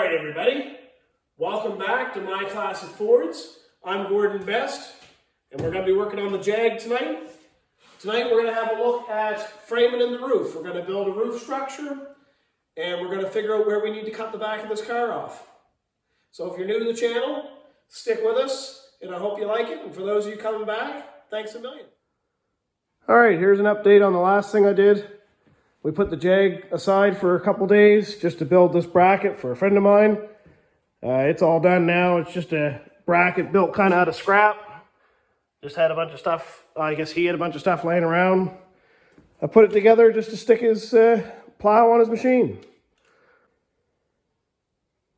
Alright everybody, welcome back to My Classic Fords. I'm Gordon Best, and we're going to be working on the Jag tonight. Tonight we're going to have a look at framing in the roof. We're going to build a roof structure, and we're going to figure out where we need to cut the back of this car off. So if you're new to the channel, stick with us, and I hope you like it. And for those of you coming back, thanks a million. Alright, here's an update on the last thing I did. We put the Jag aside for a couple days just to build this bracket for a friend of mine. It's all done now. It's just a bracket built kind of out of scrap. Just had a bunch of stuff. I guess he had a bunch of stuff laying around. I put it together just to stick his plow on his machine.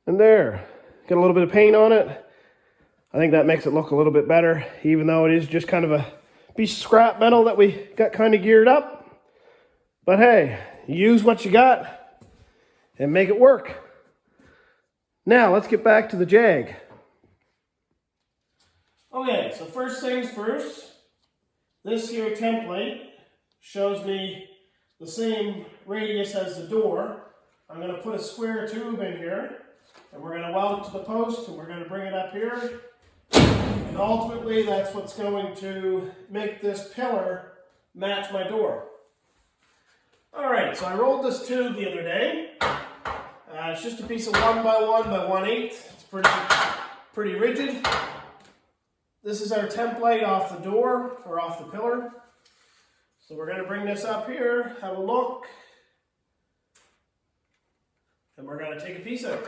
And there. Got a little bit of paint on it. I think that makes it look a little bit better, even though it is just kind of a piece of scrap metal that we got kind of geared up. But hey, use what you got and make it work. Now, let's get back to the Jag. Okay, so first things first, this here template shows me the same radius as the door. I'm going to put a square tube in here, and we're going to weld it to the post, and we're going to bring it up here. And ultimately, that's what's going to make this pillar match my door. Alright, so I rolled this tube the other day. It's just a piece of 1 by 1 by 1/8. It's pretty rigid. This is our template off the door, or off the pillar. So we're going to bring this up here, have a look, and we're going to take a piece out.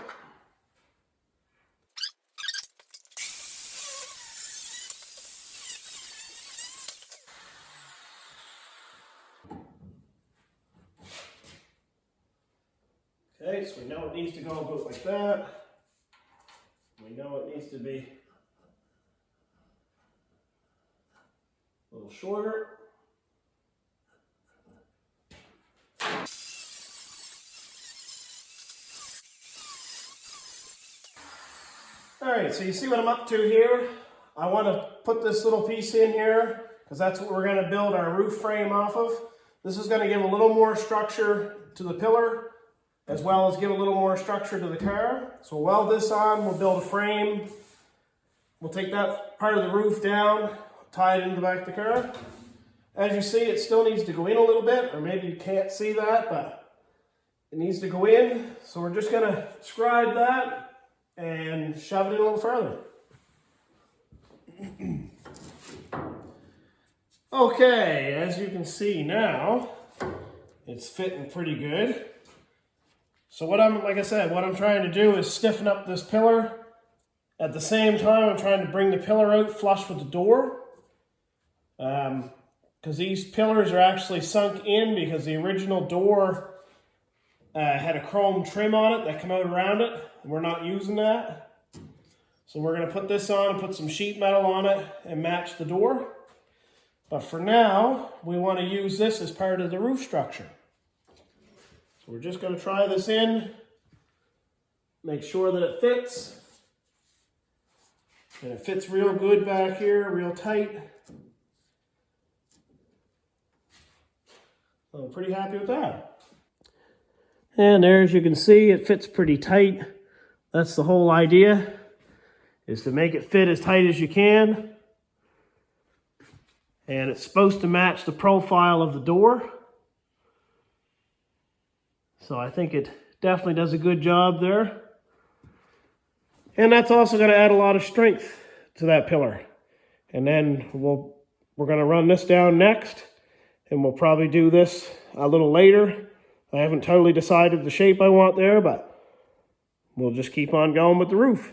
Okay, so we know it needs to go about like that. We know it needs to be a little shorter. Alright, so you see what I'm up to here? I want to put this little piece in here because that's what we're going to build our roof frame off of. This is going to give a little more structure to the pillar, as well as give a little more structure to the car. So we'll weld this on, we'll build a frame. We'll take that part of the roof down, tie it into the back of the car. As you see, it still needs to go in a little bit, or maybe you can't see that, but it needs to go in. So we're just gonna scribe that and shove it in a little further. Okay, as you can see now, it's fitting pretty good. So like I said, what I'm trying to do is stiffen up this pillar. At the same time, I'm trying to bring the pillar out flush with the door. Because these pillars are actually sunk in because the original door had a chrome trim on it that came out around it. We're not using that. So we're going to put this on and put some sheet metal on it and match the door. But for now, we want to use this as part of the roof structure. So we're just going to try this in, make sure that it fits. And it fits real good back here, real tight. So I'm pretty happy with that. And there, as you can see, it fits pretty tight. That's the whole idea, is to make it fit as tight as you can. And it's supposed to match the profile of the door. So I think it definitely does a good job there. And that's also going to add a lot of strength to that pillar. And then we're going to run this down next. And we'll probably do this a little later. I haven't totally decided the shape I want there, but we'll just keep on going with the roof.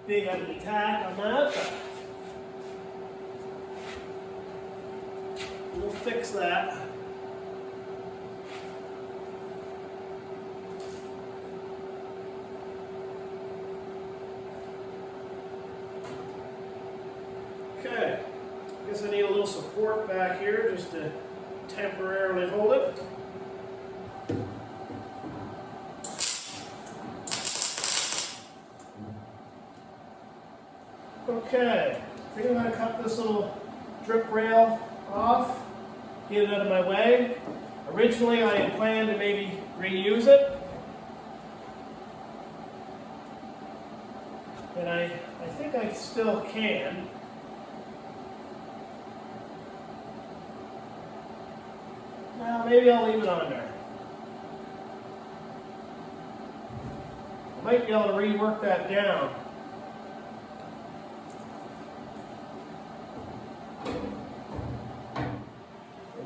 big of an attack on that. We'll fix that. Okay, I guess I need a little support back here just to temporarily hold it. Okay, I think I'm going to cut this little drip rail off, get it out of my way. Originally I had planned to maybe reuse it. And I think I still can. Well, maybe I'll leave it on there. I might be able to rework that down.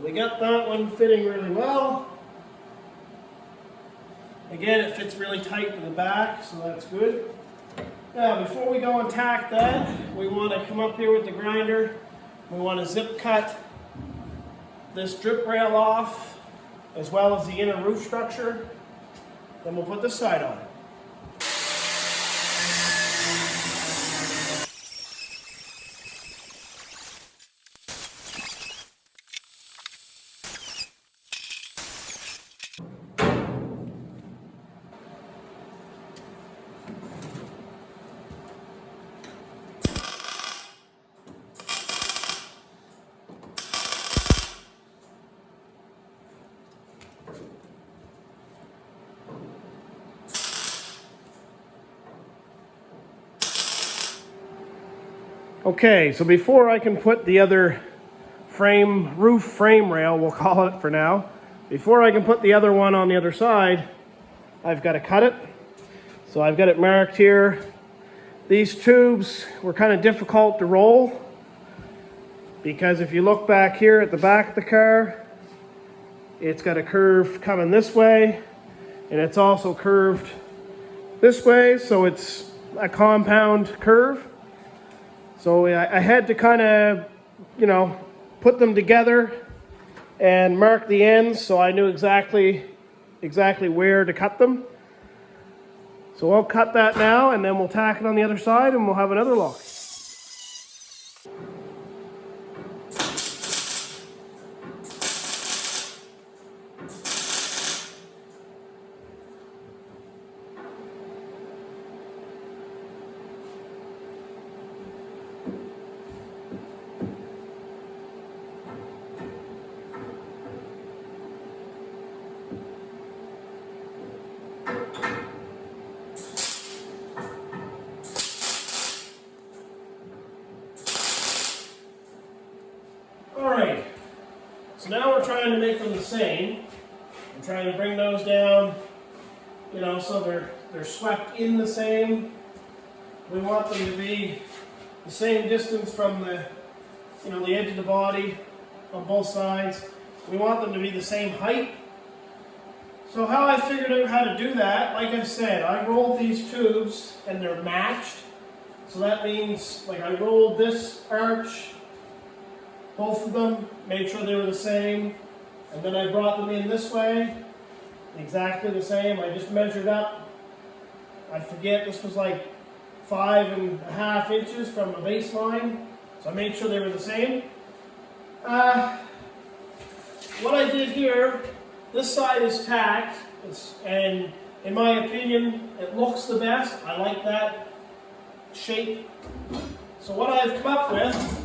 We got that one fitting really well. Again, it fits really tight to the back, so that's good. Now, before we go and tack that, we want to come up here with the grinder. We want to zip cut this drip rail off, as well as the inner roof structure. Then we'll put this side on. Okay, so before I can put the other roof frame rail, we'll call it for now, before I can put the other one on the other side, I've got to cut it. So I've got it marked here. These tubes were kind of difficult to roll because if you look back here at the back of the car, it's got a curve coming this way and it's also curved this way, so it's a compound curve. So I had to kind of, put them together and mark the ends so I knew exactly where to cut them. So I'll cut that now and then we'll tack it on the other side and we'll have another look. Alright, so now we're trying to make them the same. I'm trying to bring those down, so they're swept in the same. We want them to be the same distance from the, the edge of the body on both sides. We want them to be the same height. So how I figured out how to do that, like I said, I rolled these tubes and they're matched. So that means, I rolled this arch, both of them, made sure they were the same, and then I brought them in this way, exactly the same. I just measured up, I forget, this was like 5.5 inches from the baseline, so I made sure they were the same. What I did here, this side is tacked, and in my opinion, it looks the best. I like that shape. So what I've come up with,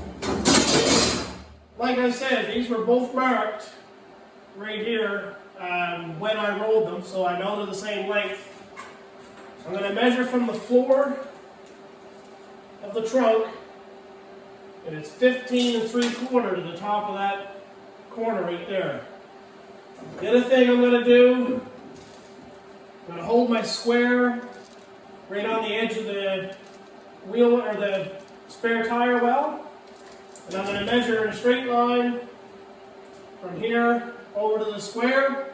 like I said, these were both marked right here when I rolled them, so I know they're the same length. I'm going to measure from the floor of the trunk, and it's 15 3/4 to the top of that corner right there. The other thing I'm going to do, I'm going to hold my square right on the edge of the wheel or the spare tire well. And I'm going to measure in a straight line from here over to the square.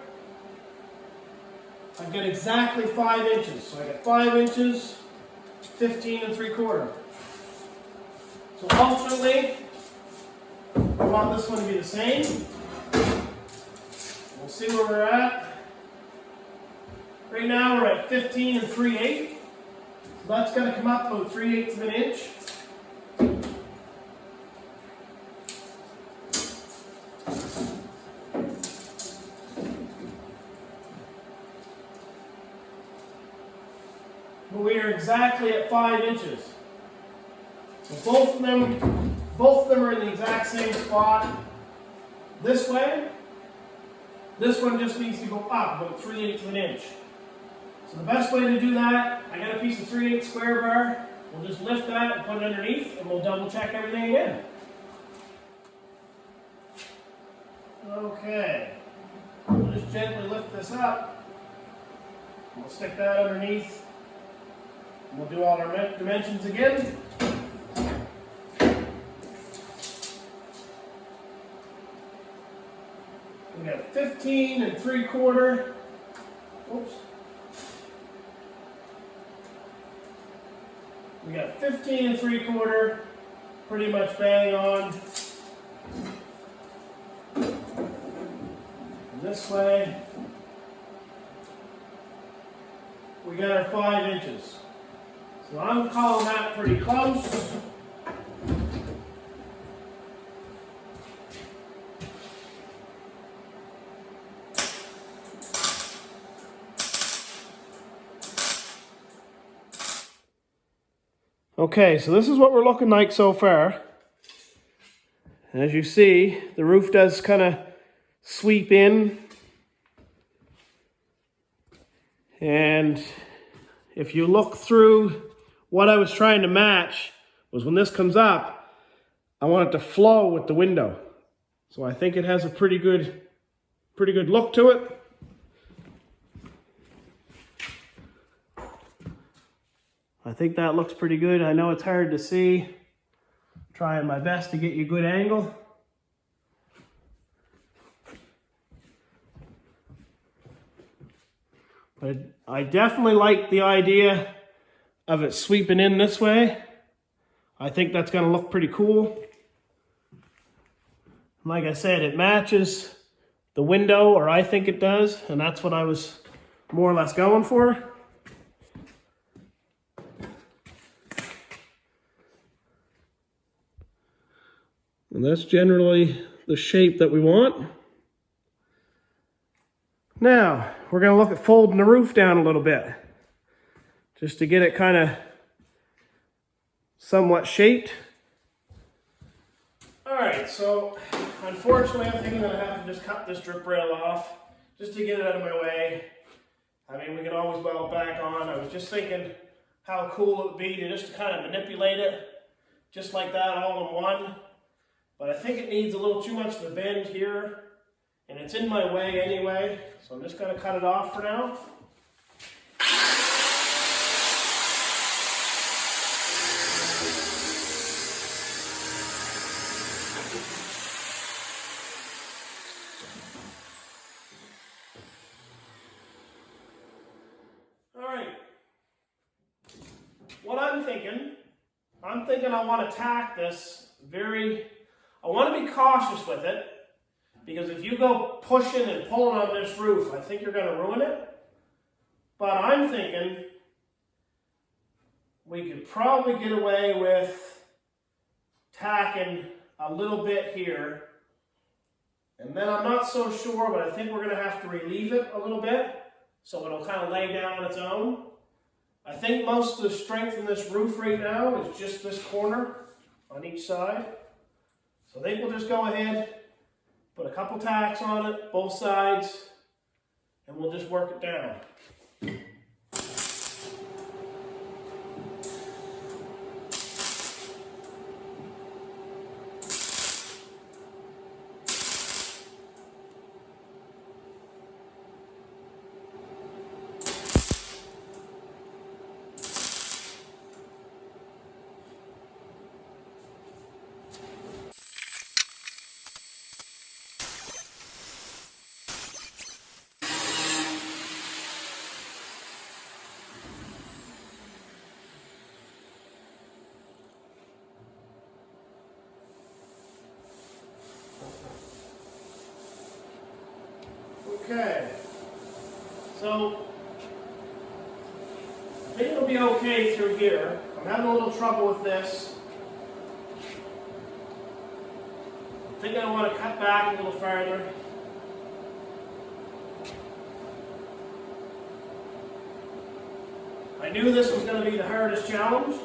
I've got exactly 5 inches. So I got 5 inches 15 3/4. So ultimately, I want this one to be the same. We'll see where we're at. Right now we're at 15 3/8. So that's going to come up about 3/8 of an inch. But we are exactly at 5 inches. So both of them are in the exact same spot. This way, this one just needs to go up about 3/8 of an inch. So the best way to do that, I got a piece of 3/8 square bar. We'll just lift that and put it underneath, and we'll double check everything again. Okay. We'll just gently lift this up. We'll stick that underneath. We'll do all our dimensions again. We got 15 3/4. Oops. We got 15 3/4, pretty much bang on. And this way, we got our 5 inches. So I'm calling that pretty close. Okay, so this is what we're looking like so far. As you see, the roof does kind of sweep in. And if you look through, what I was trying to match was when this comes up, I want it to flow with the window. So I think it has a pretty good look to it. I think that looks pretty good. I know it's hard to see. Trying my best to get you a good angle. But I definitely like the idea of it sweeping in this way. I think that's going to look pretty cool. Like I said, it matches the window, or I think it does, and that's what I was more or less going for. And that's generally the shape that we want. Now, we're going to look at folding the roof down a little bit, just to get it kind of somewhat shaped. All right, so unfortunately, I think I'm going to have to just cut this drip rail off, just to get it out of my way. I mean, we can always weld it back on. I was just thinking how cool it would be to just kind of manipulate it, just like that, all in one. But I think it needs a little too much of a bend here, and it's in my way anyway, so I'm just going to cut it off for now. All right. What I'm thinking I want to tack this I want to be cautious with it, because if you go pushing and pulling on this roof, I think you're going to ruin it. But I'm thinking we could probably get away with tacking a little bit here. And then I'm not so sure, but I think we're going to have to relieve it a little bit, so it'll kind of lay down on its own. I think most of the strength in this roof right now is just this corner on each side. So I think we'll just go ahead, put a couple tacks on it, both sides, and we'll just work it down. Okay. So, I think it'll be okay through here. I'm having a little trouble with this. I think I want to cut back a little farther. I knew this was going to be the hardest challenge.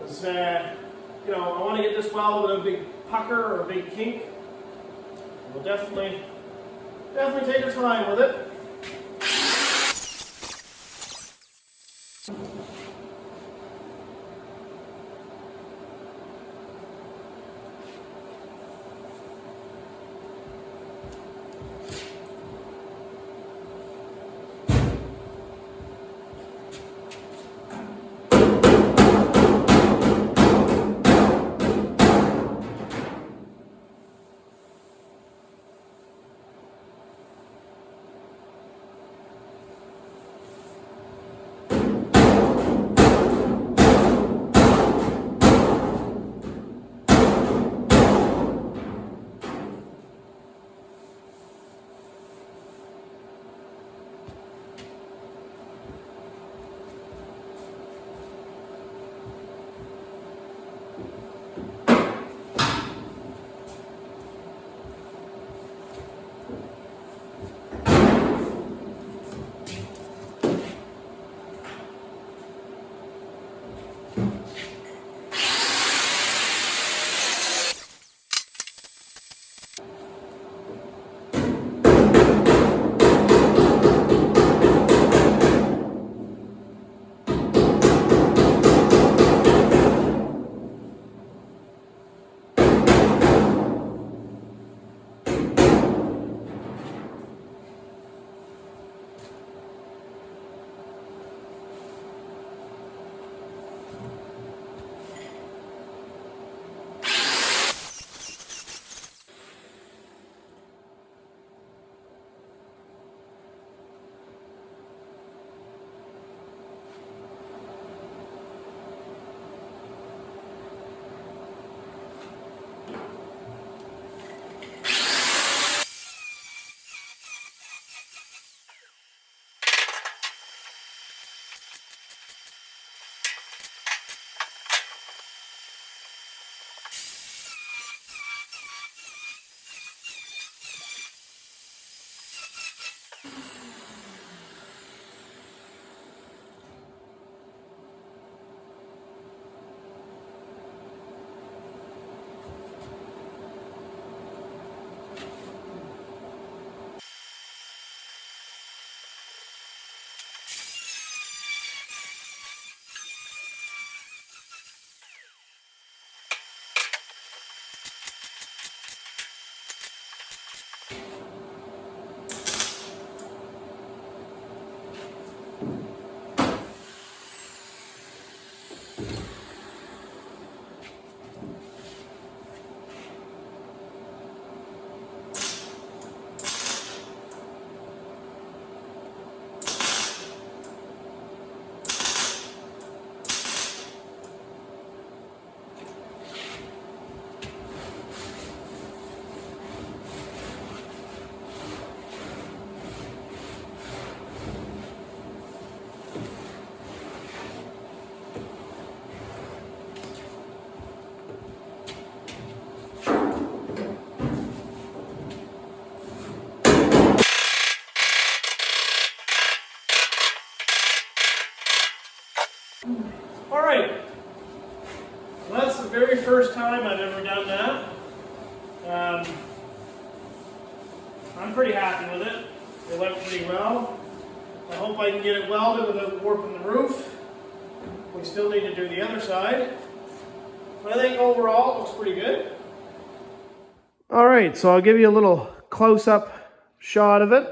Because, you know, I want to get this weld with a big pucker or a big kink. We'll definitely take our time with it. All right, well, that's the very first time I've ever done that. I'm pretty happy with it. It went pretty well. I hope I can get it welded without warping the roof. We still need to do the other side. But I think overall it looks pretty good. All right, so I'll give you a little close-up shot of it.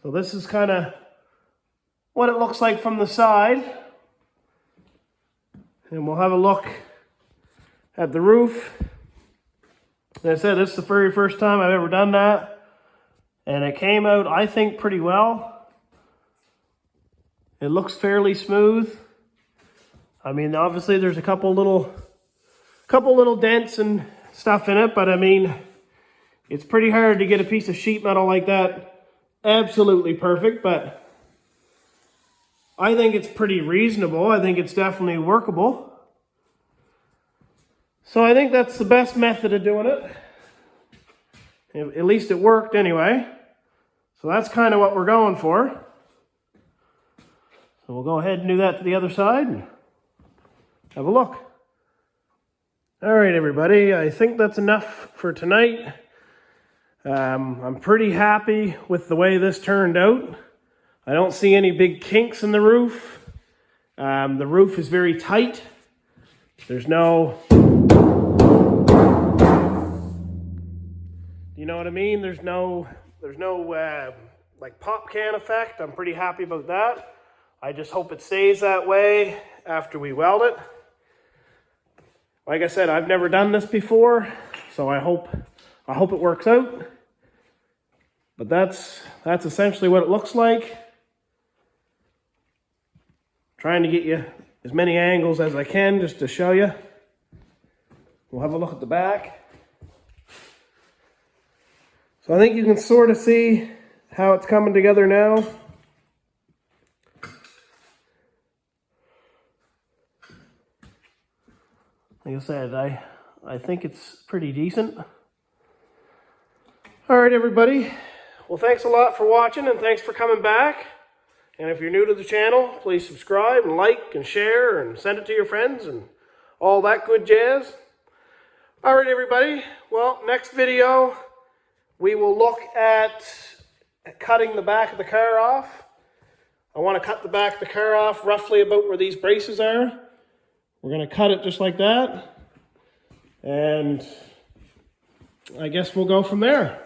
So this is kind of what it looks like from the side. And we'll have a look at the roof. As I said, this is the very first time I've ever done that. And it came out, I think, pretty well. It looks fairly smooth. I mean, obviously there's a couple little dents and stuff in it, but I mean, it's pretty hard to get a piece of sheet metal like that absolutely perfect, but I think it's pretty reasonable. I think it's definitely workable. So I think that's the best method of doing it. At least it worked anyway. So that's kind of what we're going for. So we'll go ahead and do that to the other side and have a look. All right, everybody, I think that's enough for tonight. I'm pretty happy with the way this turned out. I don't see any big kinks in the roof. The roof is very tight. There's no, you know what I mean? There's no like pop can effect. I'm pretty happy about that. I just hope it stays that way after we weld it. Like I said, I've never done this before, so I hope it works out. But that's essentially what it looks like. Trying to get you as many angles as I can just to show you. We'll have a look at the back. So I think you can sort of see how it's coming together now. Like I said, I think it's pretty decent. All right, everybody. Well, thanks a lot for watching and thanks for coming back. And if you're new to the channel, please subscribe and like and share and send it to your friends and all that good jazz. All right, everybody. Well, next video, we will look at cutting the back of the car off. I want to cut the back of the car off roughly about where these braces are. We're going to cut it just like that. And I guess we'll go from there.